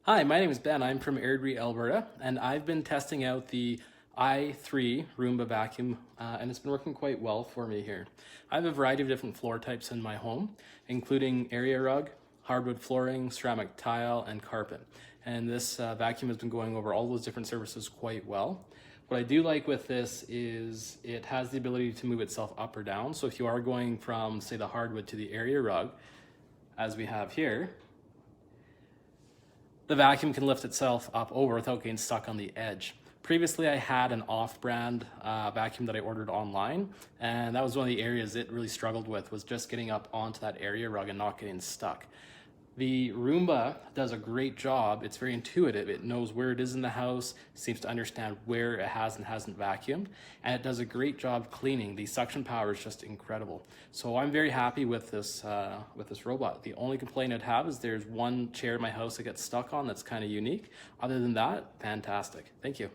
Hi, my name is Ben. I'm from Airdrie, Alberta, and I've been testing out the i3 Roomba vacuum, and it's been working quite well for me here. I have a variety of different floor types in my home, including area rug, hardwood flooring, ceramic tile, and carpet. And this vacuum has been going over all those different surfaces quite well. What I do like with this is it has the ability to move itself up or down. So if you are going from, say, the hardwood to the area rug, as we have here, the vacuum can lift itself up over without getting stuck on the edge. Previously, I had an off-brand vacuum that I ordered online, and that was one of the areas it really struggled with, was just getting up onto that area rug and not getting stuck. The Roomba does a great job. It's very intuitive. It knows where it is in the house, seems to understand where it has and hasn't vacuumed, and it does a great job cleaning. The suction power is just incredible. So I'm very happy with this robot. The only complaint I'd have is there's one chair in my house that gets stuck on that's kind of unique. Other than that, fantastic. Thank you.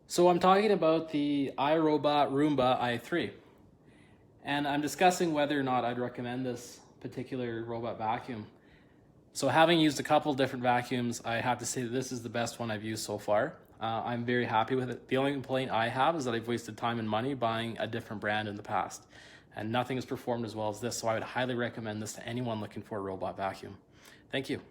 So I'm talking about the iRobot Roomba i3, and I'm discussing whether or not I'd recommend this particular robot vacuum. So having used a couple different vacuums, I have to say that this is the best one I've used so far. I'm very happy with it. The only complaint I have is that I've wasted time and money buying a different brand in the past, and nothing has performed as well as this, so I would highly recommend this to anyone looking for a robot vacuum. Thank you.